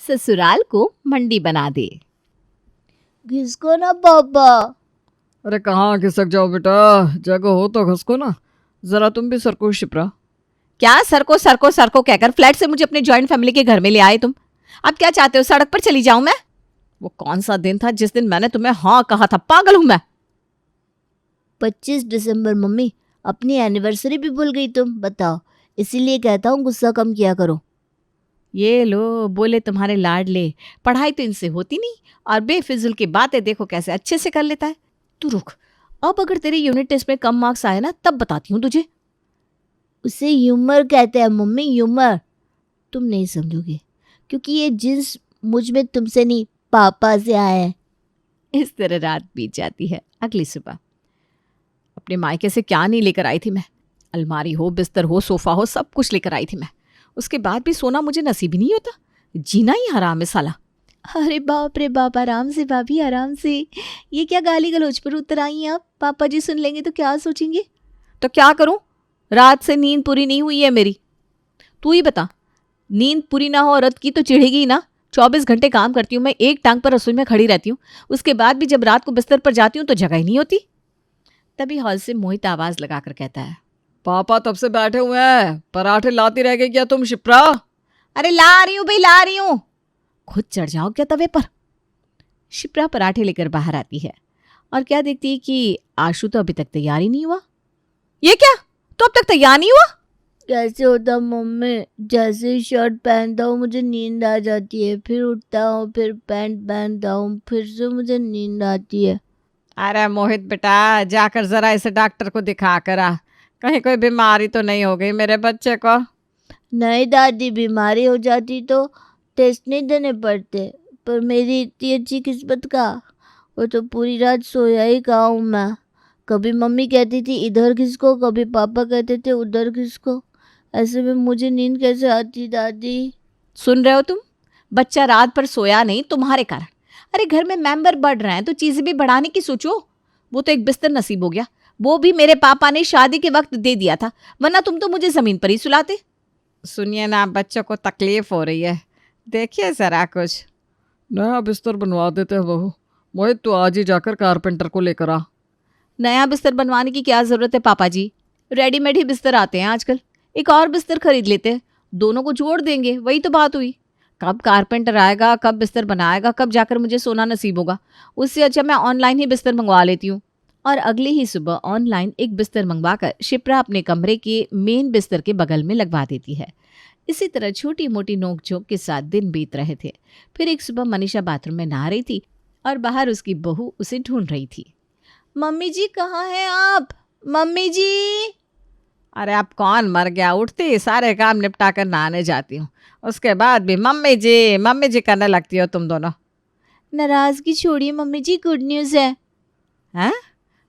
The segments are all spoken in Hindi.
ससुराल को मंडी बना दे। घिसको ना पापा। अरे कहाँ खिसक जाओ बेटा, जगह हो तो घसको ना। जरा तुम भी सरको शिप्रा। क्या सरको सरको सरको कहकर फ्लैट से मुझे अपने जॉइंट फैमिली के घर में ले आए तुम। अब क्या चाहते हो, सड़क पर चली जाऊं मैं? वो कौन सा दिन था जिस दिन मैंने तुम्हें हाँ कहा था? पागल हूं मैं। 25 दिसंबर मम्मी, अपनी एनिवर्सरी भी भूल गई तुम, बताओ। इसीलिए कहता हूँ गुस्सा कम किया करो। ये लो बोले तुम्हारे लाडले, पढ़ाई तो इनसे होती नहीं और बेफिजुल की बातें देखो कैसे अच्छे से कर लेता है। तू रुक, अब अगर तेरे यूनिट टेस्ट में कम मार्क्स आए ना तब बताती हूँ तुझे। उसे ह्यूमर कहते हैं मम्मी, ह्यूमर। तुम नहीं समझोगे क्योंकि ये जिन्स मुझ में तुमसे नहीं पापा से आया है। इस तरह रात बीत जाती है। अगली सुबह अपने मायके से क्या नहीं लेकर आई थी मैं। अलमारी हो, बिस्तर हो, सोफा हो, सब कुछ लेकर आई थी मैं। उसके बाद भी सोना मुझे नसीब ही नहीं होता। जीना ही हराम है साला। अरे बाप रे बाप, आराम से भाभी, आराम से। ये क्या गाली गलौज पर उतर आई हैं आप? पापा जी सुन लेंगे तो क्या सोचेंगे? तो क्या करूं, रात से नींद पूरी नहीं हुई है मेरी। तू ही बता, नींद पूरी ना हो औरत की तो चिढ़ेगी ही ना। 24 घंटे काम करती हूँ मैं, एक टांग पर रसोई में खड़ी रहती हूँ। उसके बाद भी जब रात को बिस्तर पर जाती हूँ तो जगह ही नहीं होती। तभी हॉल से मोहित आवाज लगाकर कहता है, पापा तब से बैठे हुए हैं, पराठे लाती रह गई क्या तुम शिप्रा? अरे ला रही हूँ भाई, ला रही हूँ। खुद चढ़ जाओ क्या तवे पर। शिप्रा पराठे लेकर बाहर आती है और क्या देखती है कि आशु तो अभी तक तैयार ही नहीं हुआ। ये क्या, तो अब तक तैयार नहीं हुआ? कैसे होता मम्मी, जैसे ही शर्ट पहनता हूँ मुझे नींद आ जाती है, फिर उठता हूँ, फिर पैंट पहनता हूँ, फिर से मुझे नींद आती है। अरे मोहित बेटा, जाकर जरा इसे डॉक्टर को दिखा कर आ, कहीं कोई बीमारी तो नहीं हो गई मेरे बच्चे को। नहीं दादी, बीमारी हो जाती तो टेस्ट नहीं देने पड़ते, पर मेरी इतनी अच्छी किस्मत का, वो तो पूरी रात सोया ही कहा हूँ मैं। कभी मम्मी कहती थी इधर किसको, कभी पापा कहते थे उधर किसको। ऐसे में मुझे नींद कैसे आती दादी? सुन रहे हो तुम, बच्चा रात भर सोया नहीं तुम्हारे कारण। अरे घर में मेंबर बढ़ रहे हैं तो चीजें भी बढ़ाने की सोचो। वो तो एक बिस्तर नसीब हो गया, वो भी मेरे पापा ने शादी के वक्त दे दिया था, वरना तुम तो मुझे जमीन पर ही सुलाते। सुनिए ना, बच्चों को तकलीफ हो रही है, देखिए जरा कुछ। नया बिस्तर बनवा देते हैं बहू। मोहित तो आज ही जाकर कारपेंटर को लेकर आ। नया बिस्तर बनवाने की क्या जरूरत है पापा जी, रेडीमेड ही बिस्तर आते हैं आजकल। एक और बिस्तर खरीद लेते हैं, दोनों को जोड़ देंगे, वही तो बात हुई। कब कारपेंटर आएगा, कब बिस्तर बनाएगा, कब जाकर मुझे सोना नसीब होगा। उससे अच्छा मैं ऑनलाइन ही बिस्तर मंगवा लेती हूँ। और अगली ही सुबह ऑनलाइन एक बिस्तर मंगवाकर शिप्रा अपने कमरे के मेन बिस्तर के बगल में लगवा देती है। इसी तरह छोटी मोटी नोकझोंक के साथ दिन बीत रहे थे। फिर एक सुबह मनीषा बाथरूम में नहा रही थी और बाहर उसकी बहू उसे ढूंढ रही थी। मम्मी जी कहाँ हैं आप? मम्मी जी। अरे अब कौन मर गया, उठती सारे काम निपटा कर नहाने जाती हूँ, उसके बाद भी मम्मी जी करने लगती हो तुम दोनों। नाराजगी छोड़िए मम्मी जी, गुड न्यूज़ है। हैं?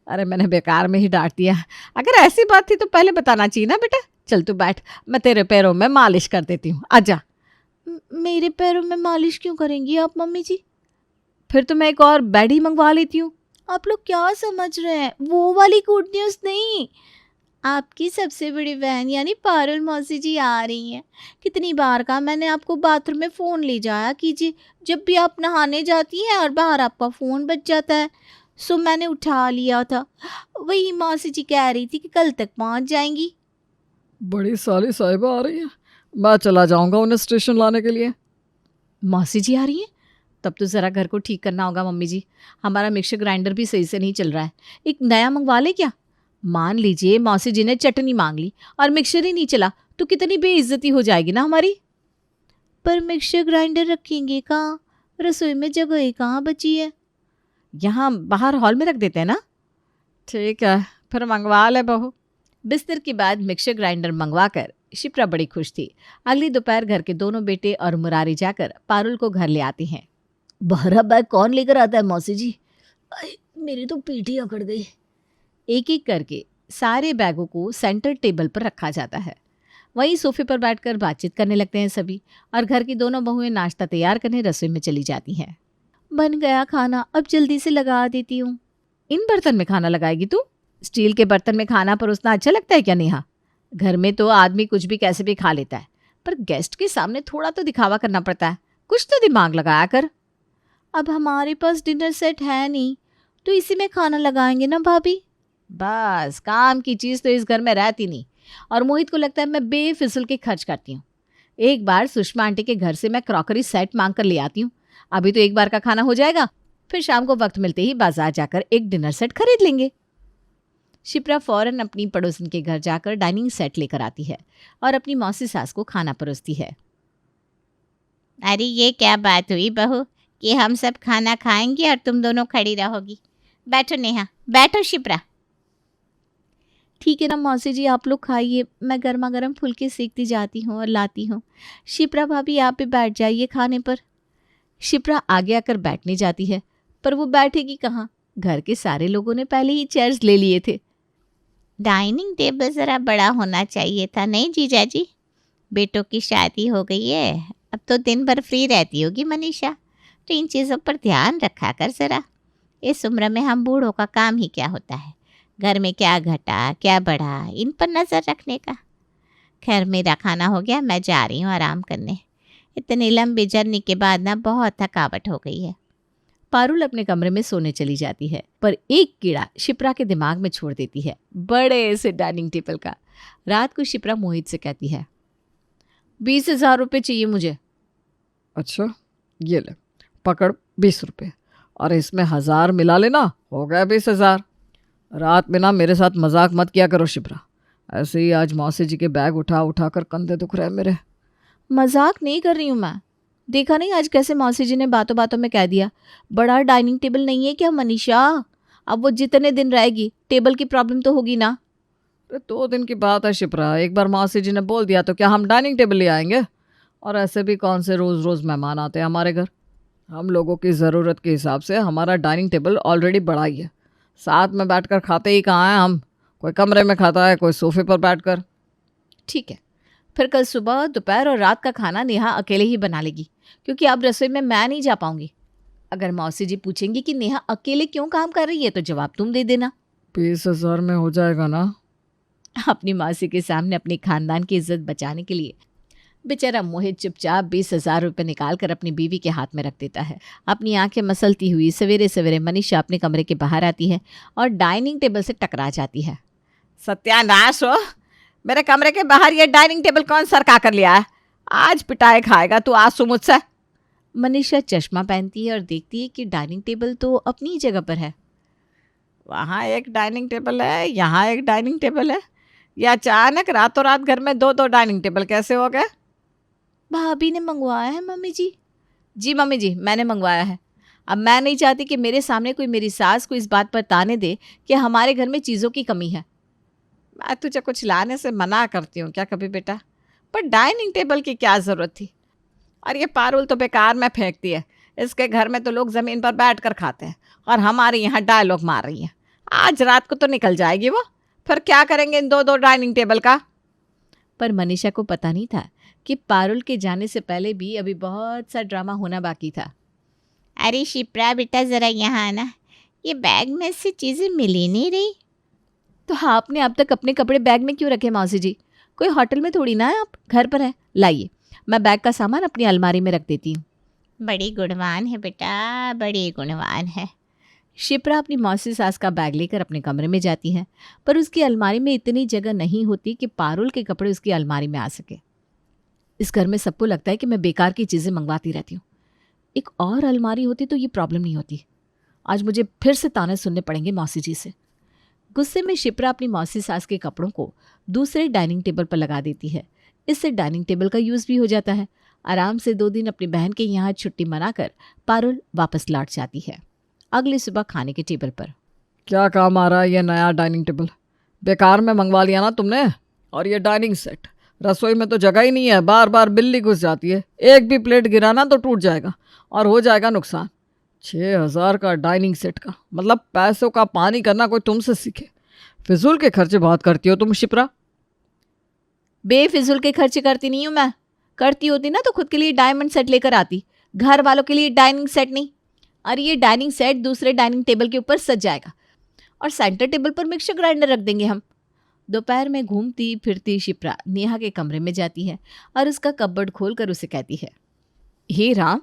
अरे मैंने बेकार में ही डांट दिया। अगर ऐसी बात थी तो पहले बताना चाहिए ना बेटा। चल तू बैठ, मैं तेरे पैरों में मालिश कर देती हूँ, आजा। मेरे पैरों में मालिश क्यों करेंगी आप मम्मी जी? फिर तो मैं एक और बेड ही मंगवा लेती हूँ। आप लोग क्या समझ रहे हैं, वो वाली गुड न्यूज़ नहीं। आपकी सबसे बड़ी बहन यानी पारुल मौसी जी आ रही हैं। कितनी बार कहा मैंने आपको बाथरूम में फ़ोन ले जाया कीजिए, जब भी आप नहाने जाती हैं और बाहर आपका फ़ोन बज जाता है। सो मैंने उठा लिया था। वही मौसी जी कह रही थी कि कल तक पहुंच जाएंगी। बड़ी साली साहिबा आ रही है, मैं चला जाऊंगा उन्हें स्टेशन लाने के लिए। मौसी जी आ रही हैं? तब तो ज़रा घर को ठीक करना होगा मम्मी जी। हमारा मिक्सर ग्राइंडर भी सही से नहीं चल रहा है, एक नया मंगवा ले क्या? मान लीजिए मौसी जी ने चटनी मांग ली और मिक्सर ही नहीं चला तो कितनी बेइज्जती हो जाएगी ना हमारी। पर मिक्सर ग्राइंडर रखेंगे कहाँ? रसोई में जगह ही कहाँ बची है। यहाँ बाहर हॉल में रख देते हैं ना। ठीक है, फिर मंगवा ले बहू। बिस्तर के बाद मिक्सर ग्राइंडर मंगवा कर शिप्रा बड़ी खुश थी। अगली दोपहर घर के दोनों बेटे और मुरारी जाकर पारुल को घर ले आते हैं। भरा बैग कौन लेकर आता है मौसी जी? मेरी तो पीठ ही अकड़ गई। एक एक करके सारे बैगों को सेंटर टेबल पर रखा जाता है। वहीं सोफे पर बैठकर बातचीत करने लगते हैं सभी और घर की दोनों बहुएं नाश्ता तैयार करने रसोई में चली जाती हैं। बन गया खाना, अब जल्दी से लगा देती हूँ। इन बर्तन में खाना लगाएगी तू? स्टील के बर्तन में खाना परोसना अच्छा लगता है क्या नेहा? घर में तो आदमी कुछ भी कैसे भी खा लेता है, पर गेस्ट के सामने थोड़ा तो दिखावा करना पड़ता है। कुछ तो दिमाग लगाया कर। अब हमारे पास डिनर सेट है नहीं, तो इसी में खाना लगाएंगे ना भाभी। बस काम की चीज़ तो इस घर में रहती नहीं, और मोहित को लगता है मैं बेफिजूल के खर्च करती हूँ। एक बार सुषमा आंटी के घर से मैं क्रॉकरी सेट मांग कर ले आती हूँ। अभी तो एक बार का खाना हो जाएगा, फिर शाम को वक्त मिलते ही बाजार जाकर एक डिनर सेट खरीद लेंगे। शिप्रा फौरन अपनी पड़ोसन के घर जाकर डाइनिंग सेट लेकर आती है और अपनी मौसी सास को खाना परोसती है। अरे ये क्या बात हुई बहू कि हम सब खाना खाएंगे और तुम दोनों खड़ी रहोगी। बैठो नेहा, बैठो शिप्रा। ठीक है ना मौसी जी, आप लोग खाइए, मैं गर्मा गर्म फुलके सेकती जाती हूँ और लाती हूँ। शिप्रा भाभी आप भी बैठ जाइए खाने पर। शिप्रा आगे आकर बैठने जाती है, पर वो बैठेगी कहाँ? घर के सारे लोगों ने पहले ही चेयर्स ले लिए थे। डाइनिंग टेबल ज़रा बड़ा होना चाहिए था, नहीं जीजा जी? बेटों की शादी हो गई है, अब तो दिन भर फ्री रहती होगी मनीषा, तो इन चीज़ों पर ध्यान रखा कर ज़रा। इस उम्र में हम बूढ़ों का काम ही क्या होता है, घर में क्या घटा क्या बढ़ा इन पर नज़र रखने का। खैर मेरा खाना हो गया, मैं जा रही हूँ आराम करने। इतनी लंबी जर्नी के बाद ना बहुत थकावट हो गई है। पारुल अपने कमरे में सोने चली जाती है, पर एक कीड़ा शिप्रा के दिमाग में छोड़ देती है, बड़े से डाइनिंग टेबल का। रात को शिप्रा मोहित से कहती है, 20,000 रुपये चाहिए मुझे। अच्छा ये ले पकड़ 20 रुपये, और इसमें 1000 मिला लेना, हो गया 20,000। रात में ना मेरे साथ मजाक मत किया करो शिप्रा, ऐसे ही आज मौसी जी के बैग उठा उठा कर कंधे दुख रहे हैं मेरे। मजाक नहीं कर रही हूँ मैं, देखा नहीं आज कैसे मौसी जी ने बातों बातों में कह दिया। बड़ा डाइनिंग टेबल नहीं है क्या मनीषा? अब वो जितने दिन रहेगी टेबल की प्रॉब्लम तो होगी ना। 2 दिन की बात है शिप्रा, एक बार मौसी जी ने बोल दिया तो क्या हम डाइनिंग टेबल ले आएंगे? और ऐसे भी कौन से रोज़ रोज़ मेहमान आते हैं हमारे घर। हम लोगों की ज़रूरत के हिसाब से हमारा डाइनिंग टेबल ऑलरेडी बड़ा ही है। साथ में बैठकर खाते ही कहाँ हैं हम, कोई कमरे में खाता है, कोई सोफे पर बैठकर। ठीक है, फिर कल सुबह दोपहर और रात का खाना नेहा अकेले ही बना लेगी, क्योंकि अब रसोई में मैं नहीं जा पाऊंगी। अगर मौसी जी पूछेंगी कि नेहा अकेले क्यों काम कर रही है तो जवाब तुम दे देना। 20,000 में हो जाएगा ना? अपनी मौसी के सामने अपने खानदान की इज्जत बचाने के लिए बेचारा मोहित चुपचाप 20,000 रुपये निकाल कर अपनी बीवी के हाथ में रख देता है। अपनी आंखें मसलती हुई सवेरे सवेरे मनीषा अपने कमरे के बाहर आती है और डाइनिंग टेबल से टकरा जाती है। सत्यानाश हो, मेरे कमरे के बाहर ये डाइनिंग टेबल कौन सरका कर लिया है? आज पिटाई खाएगा तू आंसू मुझसे। मनीषा चश्मा पहनती है और देखती है कि डाइनिंग टेबल तो अपनी जगह पर है। वहाँ एक डाइनिंग टेबल है, यहाँ एक डाइनिंग टेबल है, या अचानक रातों रात घर में 2-2 डाइनिंग टेबल कैसे हो गए? भाभी ने मंगवाया है मम्मी जी। जी मम्मी जी, मैंने मंगवाया है। अब मैं नहीं चाहती कि मेरे सामने कोई मेरी सास को इस बात पर ताने दे कि हमारे घर में चीज़ों की कमी है। मैं तुझे कुछ लाने से मना करती हूँ क्या कभी बेटा? पर डाइनिंग टेबल की क्या ज़रूरत थी? और ये पारुल तो बेकार में फेंकती है, इसके घर में तो लोग ज़मीन पर बैठ कर खाते हैं और हमारे यहाँ डायलॉग मार रही है। आज रात को तो निकल जाएगी वो, फिर क्या करेंगे इन 2-2 डाइनिंग टेबल का? पर मनीषा को पता नहीं था कि पारुल के जाने से पहले भी अभी बहुत सा ड्रामा होना बाकी था। अरे शिप्रा बेटा ज़रा यहाँ आना, ये बैग में से चीज़ें मिल ही नहीं रही। तो आपने अब तक अपने कपड़े बैग में क्यों रखे मौसी जी? कोई होटल में थोड़ी ना है, आप घर पर है। लाइए, मैं बैग का सामान अपनी अलमारी में रख देती हूँ। बड़ी गुणवान है बेटा, बड़ी गुणवान है। शिप्रा अपनी मौसी सास का बैग लेकर अपने कमरे में जाती है, पर उसकी अलमारी में इतनी जगह नहीं होती कि पारुल के कपड़े उसकी अलमारी में आ सके। इस घर में सबको लगता है कि मैं बेकार की चीज़ें मंगवाती रहती हूँ। एक और अलमारी होती तो ये प्रॉब्लम नहीं होती। आज मुझे फिर से ताने सुनने पड़ेंगे मौसी जी से। गुस्से में शिप्रा अपनी मौसी सास के कपड़ों को दूसरे डाइनिंग टेबल पर लगा देती है। इससे डाइनिंग टेबल का यूज़ भी हो जाता है। आराम से 2 दिन अपनी बहन के यहाँ छुट्टी मनाकर पारुल वापस लौट जाती है। अगली सुबह खाने के टेबल पर क्या काम आ रहा है ये नया डाइनिंग टेबल? बेकार में मंगवा लिया ना तुमने। और ये डाइनिंग सेट, रसोई में तो जगह ही नहीं है, बार बार बिल्ली घुस जाती है। एक भी प्लेट गिराना तो टूट जाएगा और हो जाएगा नुकसान। 6,000 का डाइनिंग सेट का मतलब पैसों का पानी करना कोई तुमसे सीखे। फिजूल के खर्चे बहुत करती हो तुम शिप्रा। बेफिजूल के खर्चे करती नहीं हूँ मैं। करती होती ना तो खुद के लिए डायमंड सेट लेकर आती, घर वालों के लिए डाइनिंग सेट नहीं। और ये डाइनिंग सेट दूसरे डाइनिंग टेबल के ऊपर सज जाएगा और सेंटर टेबल पर मिक्सर ग्राइंडर रख देंगे हम। दोपहर में घूमती फिरती शिप्रा नेहा के कमरे में जाती है और उसका कपबोर्ड खोलकर उसे कहती है, हे राम,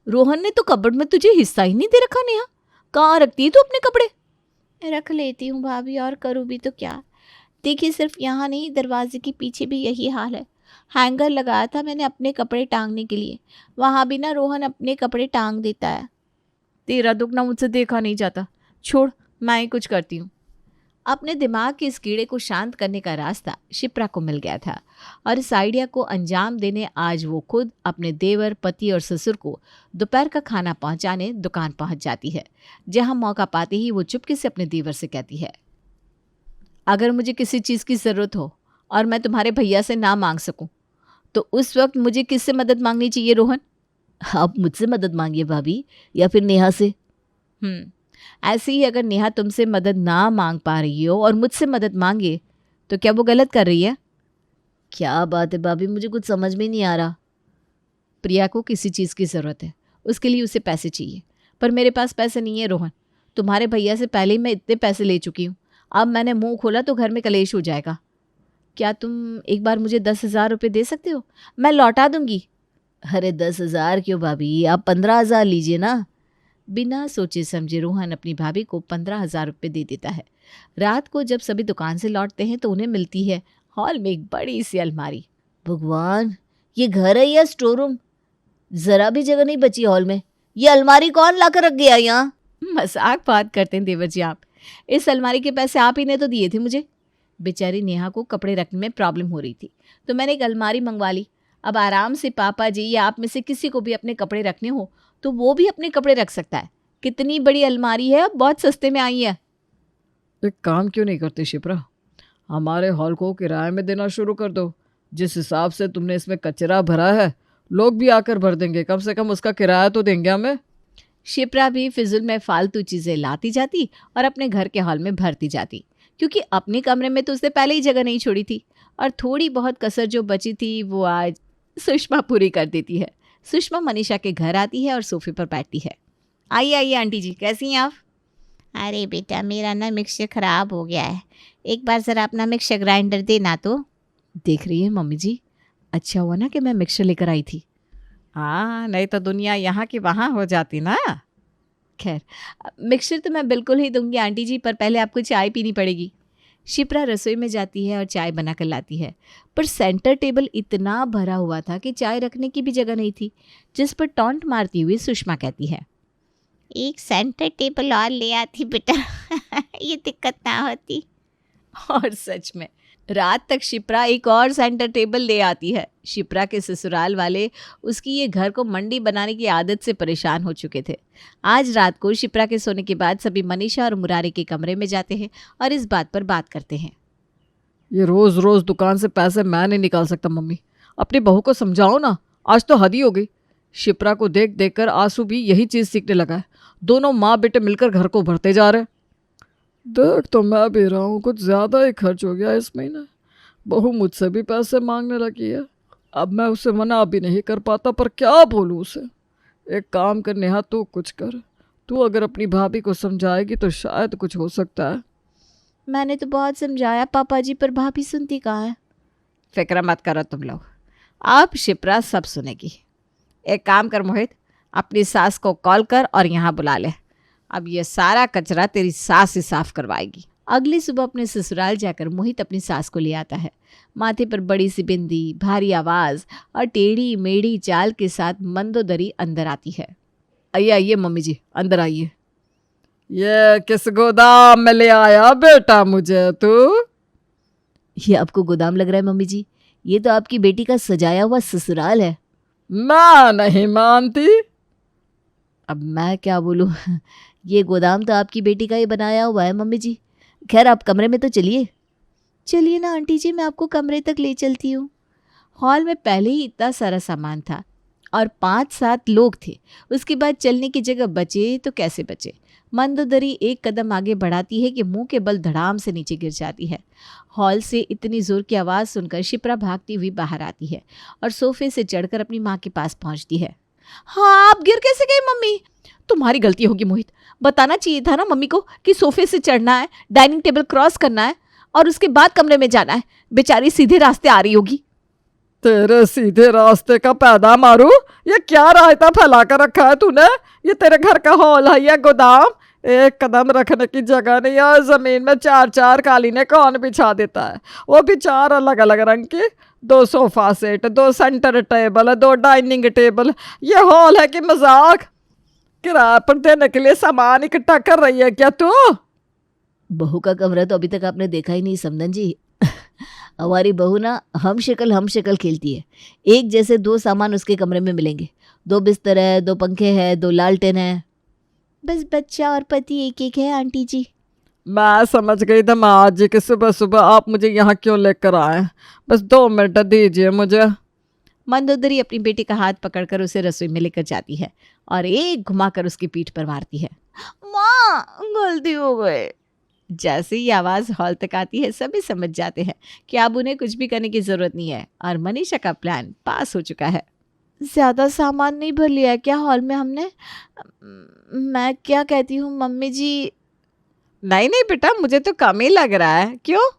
रोहन ने तो कबर्ड में तुझे हिस्सा ही नहीं दे रखा। नेहा, कहाँ रखती है तू अपने कपड़े? रख लेती हूँ भाभी, और करूँ भी तो क्या। देखिए, सिर्फ यहाँ नहीं, दरवाजे के पीछे भी यही हाल है। हैंगर लगाया था मैंने अपने कपड़े टांगने के लिए, वहाँ भी ना रोहन अपने कपड़े टांग देता है। तेरा दुख ना मुझसे देखा नहीं जाता। छोड़, मैं ही कुछ करती हूँ। अपने दिमाग के इस कीड़े को शांत करने का रास्ता शिप्रा को मिल गया था और इस आइडिया को अंजाम देने आज वो खुद अपने देवर, पति और ससुर को दोपहर का खाना पहुंचाने दुकान पहुंच जाती है, जहां मौका पाते ही वो चुपके से अपने देवर से कहती है, अगर मुझे किसी चीज़ की ज़रूरत हो और मैं तुम्हारे भैया से ना मांग सकूं, तो उस वक्त मुझे किससे मदद मांगनी चाहिए रोहन? आप मुझसे मदद मांगिए भाभी, या फिर नेहा से। ऐसे ही अगर नेहा तुमसे मदद ना मांग पा रही हो और मुझसे मदद मांगे, तो क्या वो गलत कर रही है? क्या बात है भाभी, मुझे कुछ समझ में नहीं आ रहा। प्रिया को किसी चीज़ की ज़रूरत है, उसके लिए उसे पैसे चाहिए, पर मेरे पास पैसे नहीं है रोहन। तुम्हारे भैया से पहले ही मैं इतने पैसे ले चुकी हूँ। अब मैंने मुंह खोला तो घर में कलेश हो जाएगा। क्या तुम एक बार मुझे 10,000 रुपये दे सकते हो? मैं लौटा दूंगी। अरे 10,000 क्यों भाभी, आप 15,000 लीजिए ना। बिना सोचे समझे रोहन अपनी भाभी को 15,000 रुपये दे देता है। रात को जब सभी दुकान से लौटते हैं तो उन्हें मिलती है हॉल में एक बड़ी सी अलमारी। भगवान, ये घर है या स्टोर रूम? जरा भी जगह नहीं बची हॉल में। ये अलमारी कौन लाकर रख गया यहाँ? मजाक बात करते हैं देवर जी आप। इस अलमारी के पैसे आप ही ने तो दिए थे मुझे। बेचारी नेहा को कपड़े रखने में प्रॉब्लम हो रही थी, तो मैंने एक अलमारी मंगवा ली। अब आराम से पापा जी या आप में से किसी को भी अपने कपड़े रखने हो तो वो भी अपने कपड़े रख सकता है। कितनी बड़ी अलमारी है, अब बहुत सस्ते में आई है। एक काम क्यों नहीं करती शिप्रा, हमारे हॉल को किराए में देना शुरू कर दो। जिस हिसाब से तुमने इसमें कचरा भरा है, लोग भी आकर भर देंगे, कम से कम उसका किराया तो देंगे हमें। शिप्रा भी फिजुल में फालतू चीज़ें लाती जाती और अपने घर के हॉल में भरती जाती, क्योंकि अपने कमरे में तो उसने पहले ही जगह नहीं छोड़ी थी और थोड़ी बहुत कसर जो बची थी वो आज सुषमा पूरी कर देती है। सुषमा मनीषा के घर आती है और सोफे पर बैठती है। आइए आइए आंटी जी, कैसी हैं आप? अरे बेटा, मेरा ना मिक्सचर ख़राब हो गया है, एक बार ज़रा अपना मिक्सचर ग्राइंडर देना तो। देख रही है मम्मी जी, अच्छा हुआ ना कि मैं मिक्सचर लेकर आई थी। हाँ, नहीं तो दुनिया यहाँ की वहाँ हो जाती ना। खैर, मिक्सचर तो मैं बिल्कुल ही दूंगी आंटी जी, पर पहले आपको चाय पीनी पड़ेगी। शिप्रा रसोई में जाती है और चाय बना कर लाती है, पर सेंटर टेबल इतना भरा हुआ था कि चाय रखने की भी जगह नहीं थी, जिस पर टॉन्ट मारती हुई सुषमा कहती है, एक सेंटर टेबल और ले आती बेटा, ये दिक्कत ना होती। और सच में रात तक शिप्रा एक और सेंटर टेबल ले आती है। शिप्रा के ससुराल वाले उसकी ये घर को मंडी बनाने की आदत से परेशान हो चुके थे। आज रात को शिप्रा के सोने के बाद सभी मनीषा और मुरारी के कमरे में जाते हैं और इस बात पर बात करते हैं। ये रोज़ रोज़ दुकान से पैसे मैं नहीं निकाल सकता मम्मी, अपनी बहू को समझाओ ना, आज तो हद ही हो गई। शिप्रा को देख देख कर आंसू भी यही चीज़ सीखने लगा है। दोनों माँ बेटे मिलकर घर को भरते जा रहे हैं। देख तो मैं भी रहा हूँ, कुछ ज़्यादा ही खर्च हो गया इस महीने। बहू मुझसे भी पैसे मांगने लगी है, अब मैं उसे मना भी नहीं कर पाता, पर क्या बोलूँ उसे। एक काम कर नेहा, तू कुछ कर, तू अगर अपनी भाभी को समझाएगी तो शायद कुछ हो सकता है। मैंने तो बहुत समझाया पापा जी, पर भाभी सुनती कहाँ है। फिक्र मत करो तुम लोग, अब शिप्रा सब सुनेगी। एक काम कर मोहित, अपनी सास को कॉल कर और यहाँ बुला ले। अब ये सारा कचरा तेरी सास ही साफ करवाएगी। अगली सुबह अपने ससुराल जाकर मोहित अपनी सास को ले आता है। माथे पर बड़ी सी बिंदी, भारी आवाज़ और टेढ़ी मेढ़ी चाल के साथ मंदोदरी अंदर आती है। आइए आइए मम्मी जी, अंदर आइए। ये किस गोदाम में ले आया बेटा मुझे तू? ये आपको गोदाम लग रहा है मम्मी जी? ये तो आपकी बेटी का सजाया हुआ ससुराल है। मैं नहीं मानती। अब मैं क्या बोलूँ, ये गोदाम तो आपकी बेटी का ही बनाया हुआ है मम्मी जी। खैर, आप कमरे में तो चलिए। चलिए ना आंटी जी, मैं आपको कमरे तक ले चलती हूँ। हॉल में पहले ही इतना सारा सामान था और 5-7 लोग थे। उसके बाद चलने की जगह बचे तो कैसे बचे। मंदोदरी एक कदम आगे बढ़ाती है कि मुंह के बल धड़ाम से नीचे गिर जाती है। हॉल से इतनी जोर की आवाज़ सुनकर शिप्रा भागती हुई बाहर आती है और सोफे से चढ़कर अपनी माँ के पास पहुँचती है। हाँ, आप गिर कैसे गई मम्मी? तुम्हारी गलती होगी मोहित, बताना चाहिए था ना मम्मी को कि सोफे से चढ़ना है, डाइनिंग टेबल क्रॉस करना है और उसके बाद कमरे में जाना है। बेचारी सीधे रास्ते आ रही होगी। तेरे सीधे रास्ते का पैदा मारू, ये क्या रायता फैला कर रखा है तूने? ये तेरे घर का हॉल है या गोदाम? एक कदम रखने की जगह नहीं है। जमीन में 4-4 कालीने कौन बिछा देता है? वो भी 4 अलग अलग रंग की। 2 sofa set, 2 centre table, 2 dining table. ये हॉल है कि मजाक? किराए पर देने के लिए सामान इकट्ठा कर रही है क्या तू? बहू का कमरा तो अभी तक आपने देखा ही नहीं समधन जी। हमारी बहू ना हम शक्ल खेलती है। एक जैसे 2 सामान उसके कमरे में मिलेंगे। 2 बिस्तर है, 2 पंखे हैं, 2 लालटेन है। बस बच्चा और पति एक एक है आंटी जी। मैं समझ गई दामाद जी कि सुबह सुबह आप मुझे यहाँ क्यों लेकर आए। बस 2 मिनट दीजिए मुझे। मंदोदरी अपनी बेटी का हाथ पकड़कर उसे रसोई में लेकर जाती है और एक घुमाकर उसकी पीठ पर मारती है। माँ गलती हो गई। जैसे ही आवाज़ हॉल तक आती है सभी समझ जाते हैं कि अब उन्हें कुछ भी करने की ज़रूरत नहीं है और मनीषा का प्लान पास हो चुका है। ज़्यादा सामान नहीं भर लिया है क्या हॉल में हमने? मैं क्या कहती हूँ मम्मी जी। नहीं नहीं बेटा, मुझे तो कम ही लग रहा है। क्यों?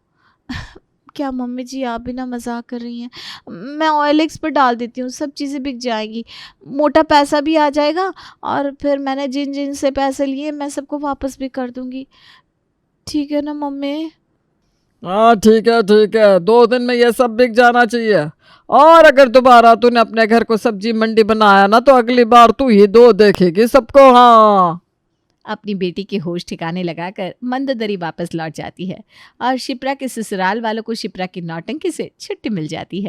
क्या मम्मी जी आप भी ना मजाक कर रही हैं? मैं OLX पर डाल देती हूँ, सब चीज़ें बिक जाएंगी, मोटा पैसा भी आ जाएगा और फिर मैंने जिन जिन से पैसे लिए मैं सबको वापस भी कर दूँगी। ठीक है ना मम्मी? हाँ ठीक है ठीक है, 2 दिन में ये सब बिक जाना चाहिए। और अगर दोबारा तूने अपने घर को सब्जी मंडी बनाया ना तो अगली बार तू ही 2 देखेगी सबको। हाँ। अपनी बेटी के होश ठिकाने लगाकर मंदोदरी वापस लौट जाती है और शिप्रा के ससुराल वालों को शिप्रा की नौटंकी से छुट्टी मिल जाती है।